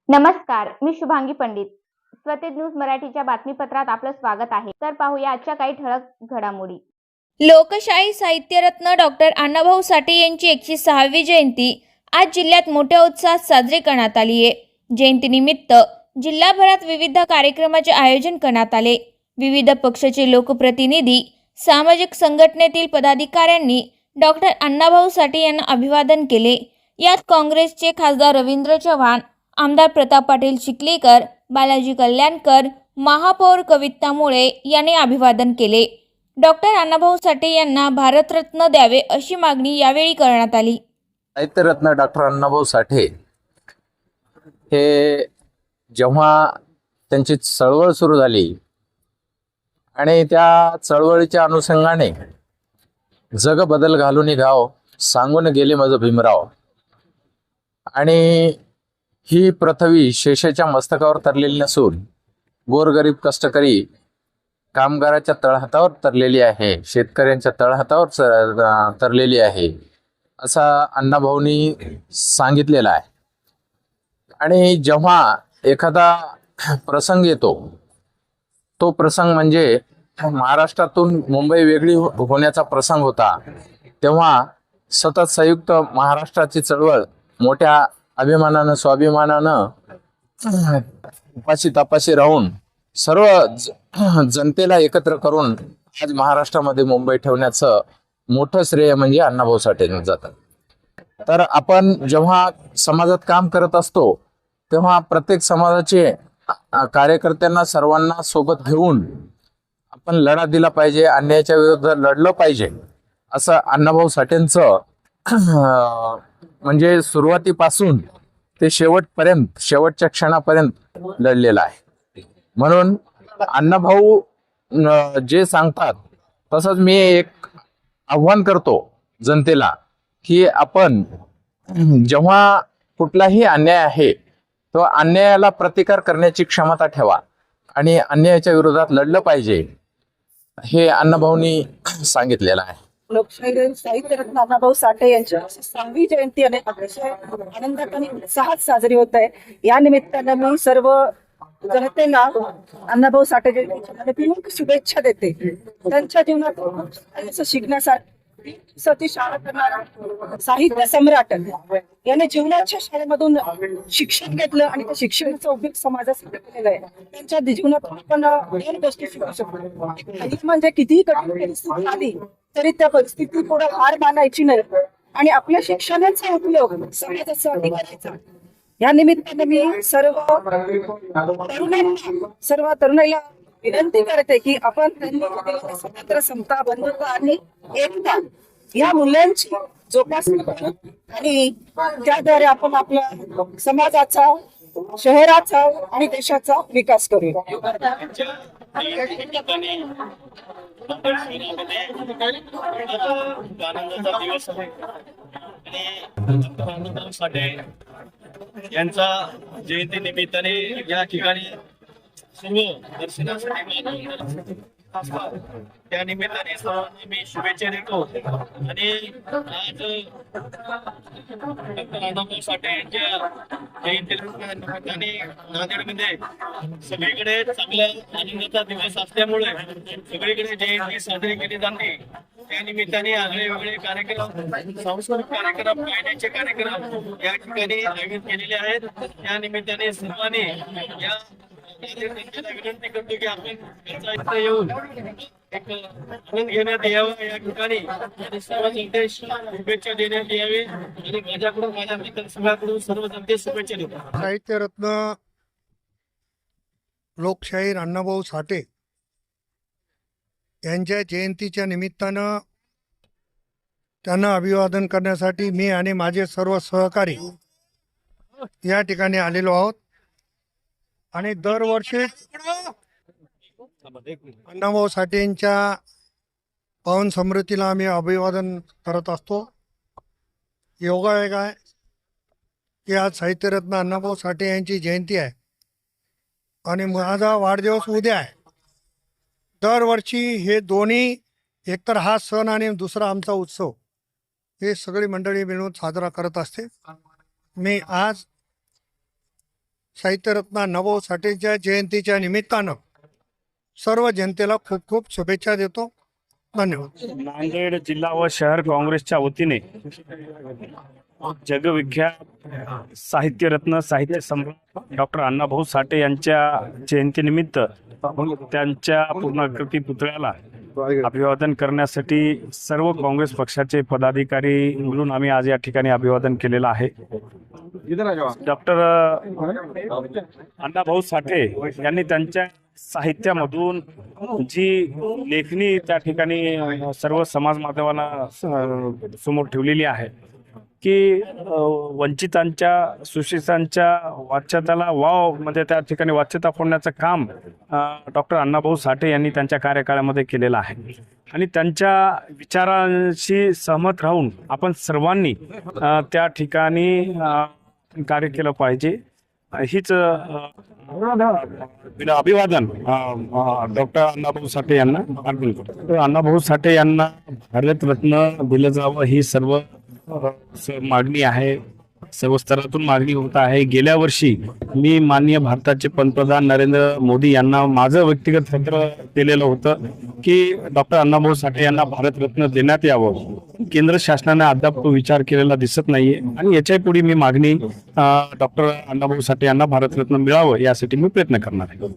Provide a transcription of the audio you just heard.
नमस्कार, मी शुभांगी पंडित. स्वतेज न्यूज मराठीच्या बातमीपत्रात आपलं स्वागत आहे. तर पाहूया आजच्या काही ठळक घडामोडी. लोकशाही साहित्यरत्न डॉक्टर अण्णाभाऊ साठे यांची 106वी जयंती आज जिल्ह्यात मोठ्या उत्साहात साजरी करण्यात आली आहे. जयंतीनिमित्त जिल्हाभरात विविध कार्यक्रमाचे आयोजन करण्यात आले. विविध पक्षाचे लोकप्रतिनिधी, सामाजिक संघटनेतील पदाधिकाऱ्यांनी डॉक्टर अण्णाभाऊ साठे यांना अभिवादन केले. यात काँग्रेसचे खासदार रवींद्र चव्हाण, आमदार प्रताप पाटील चिखलीकर, बालाजी कल्याणकर, महापौर कविता मुळे यांनी अभिवादन केले. डॉक्टर अण्णाभाऊ साठे यांना भारतरत्न द्यावे अशी मागणी यावेळी करण्यात आली. साहित्यरत्न डॉक्टर अण्णाभाऊ साठे हे जेव्हा त्यांची चळवळ सुरू झाली आणि त्या चळवळीच्या अनुषंगाने जग बदल घालून गाव सांगून गेले माझं भीमराव, आणि ही पृथ्वी शेषेच्या मस्तकावर तरलेली नसून गोरगरीब कष्टकरी कामगाराच्या तळहातावर तरलेली आहे, शेतकऱ्यांच्या तळहातावर तरलेली आहे, असा अण्णाभाऊंनी सांगितलेला आहे. आणि जेव्हा एखादा प्रसंग येतो, तो प्रसंग म्हणजे महाराष्ट्रातून मुंबई वेगळी होण्याचा प्रसंग होता, तेव्हा सतत संयुक्त महाराष्ट्राची चळवळ मोठ्या अभिमानानं स्वाभिमानानं उपाशी तापाशी राहून सर्व जनतेला एकत्र करून आज महाराष्ट्रामध्ये मुंबई ठेवण्याचं मोठं श्रेय म्हणजे अण्णाभाऊ साठेंना जातं. तर आपण जेव्हा समाजात काम करत असतो तेव्हा प्रत्येक समाजाचे कार्यकर्त्यांना सर्वांना सोबत घेऊन आपण लढा दिला पाहिजे, अन्यायाच्या विरुद्ध लढलं पाहिजे, असं अण्णाभाऊ साठेंचं म्हणजे सुरुवातीपासून ते शेवटपर्यंत, शेवटच्या क्षणापर्यंत लढलेलं आहे. म्हणून अण्णाभाऊ जे सांगतात तसंच मी एक आव्हान करतो जनतेला की आपण जेव्हा कुठलाही अन्याय आहे तो अन्यायाला प्रतिकार करण्याची क्षमता ठेवा आणि अन्यायाच्या विरोधात लढलं पाहिजे, हे अण्णाभाऊंनी सांगितलेलं आहे. लोकशाही साहित्यरत्न अण्णाभाऊ साठे यांची 106वी जयंती अतिशय आनंदात आणि उत्साहात साजरी होत आहे. या निमित्तानं मी सर्व जनतेला अण्णाभाऊ साठे जयंतीच्या शुभेच्छा देते. त्यांच्या जीवनात शिकण्यासाठी शाळा करणारा साहित्य सम्राट याने जीवनाच्या शाळेमधून शिक्षण घेतलं आणि त्या शिक्षणाचा उपयोग समाजासाठी केलेला आहे. त्यांच्या जीवनात आपण दोन गोष्टी शिकू शकतो. म्हणजे कितीही कठीण परिस्थिती आली तरी त्या परिस्थिती पुढे हार मानायची नाही आणि आपल्या शिक्षणाचा उपयोग समाजासाठी करायचा. या निमित्ताने मी सर्व तरुणाईला विनंती करते की आपण त्यांनी स्वतंत्र, समता, बंधुता आणि एकता या मूल्यांची जोपासना करू आणि त्याद्वारे आपण आपल्या समाजाचा, शहराचा आणि देशाचा विकास करूया. यांचा जयंती निमित्ताने या ठिकाणी सर्व दर्शनासाठी त्या निमित्ताने सर्वांना मी शुभेच्छा देतो. आणि आज डॉक्टर अण्णाभाऊ साठे यांच्या जयंती निमित्ताने नांदेडमध्ये सगळीकडे चांगला आनंदाचा दिवस असल्यामुळे सगळीकडे जयंती साजरी केली जाते. त्या निमित्ताने वेगवेगळे कार्यक्रम, सांस्कृतिक कार्यक्रम, कायद्याचे कार्यक्रम या ठिकाणी आयोजित केलेले आहेत. त्या निमित्ताने सर्वांनी या विनंती करतो की आपण त्याचा येऊन एक आनंद घेण्यात यावा या ठिकाणी आणि सर्व जनतेस शुभेच्छा देण्यात यावी. आणि माझ्याकडून, माझ्या मित्र सगळ्याकडून सर्व जनतेस शुभेच्छा देतो. साहित्यरत्न लोकशाहीर अण्णाभाऊ साठे यांच्या जयंतीच्या निमित्तानं त्यांना अभिवादन करण्यासाठी मी आणि माझे सर्व सहकारी या ठिकाणी आलेलो आहोत. आणि दरवर्षी अण्णाभाऊ साठेंच्या पावन स्मृतीला आम्ही अभिवादन करत असतो. योगायोग आहे की आज साहित्यरत्न अण्णाभाऊ साठे यांची जयंती आहे आणि माझा वाढदिवस उद्या आहे. दरवर्षी हे दोन्ही, एकतर हा सण आणि दुसरा आमचा उत्सव, हे सगळी मंडळी मिळून साजरा करत असते. मी आज साहित्यरत्न अण्णाभाऊ साठेंच्या जयंतीच्या निमित्तानं सर्व जनतेला खूप खूप शुभेच्छा देतो. धन्यवाद. नांदेड जिल्हा व शहर काँग्रेसच्या वतीने जगविख्यात साहित्यरत्न साहित्य सम्राट डॉक्टर अण्णाभाऊ साठे यांच्या जयंतीनिमित्त त्यांच्या पूर्णाकृती पुतळ्याला अभिवादन करण्यासाठी सर्व काँग्रेस पक्षाचे पदाधिकारी मिळून आम्ही आज या ठिकाणी अभिवादन केलेलं आहे. डॉक्टर अण्णाभाऊ साठे यांनी त्यांच्या साहित्यामधून जी लेखणी त्या ठिकाणी सर्व समाज माध्यमांना समोर ठेवलेली आहे की वंचितांच्या सुशिक्षितांच्या वाच्यताला वाव म्हणजे त्या ठिकाणी वाच्यता फोडण्याचं काम डॉक्टर अण्णाभाऊ साठे यांनी त्यांच्या कार्यकाळामध्ये केलेलं आहे. आणि त्यांच्या विचारांशी सहमत राहून आपण सर्वांनी त्या ठिकाणी कार्य केलं पाहिजे. हीच अभिवादन डॉक्टर अण्णाभाऊ साठे यांना अर्पण करतो. अण्णाभाऊ साठे यांना भारतरत्न दिलं जावं ही सर्व मागणी आहे. सर्व स्तरातून मागणी होत आहे. गेल्या वर्षी मी माननीय भारताचे पंतप्रधान नरेंद्र मोदी यांना माझं व्यक्तिगत पत्र दिलेलं होतं की डॉक्टर अण्णाभाऊ साठे यांना भारतरत्न देण्यात यावं. केंद्र शासनाने अद्याप तो विचार केलेला दिसत नाहीये आणि याच्या पुढे मी मागणी डॉक्टर अण्णाभाऊ साठे यांना भारतरत्न मिळावं यासाठी मी प्रयत्न करणार आहे.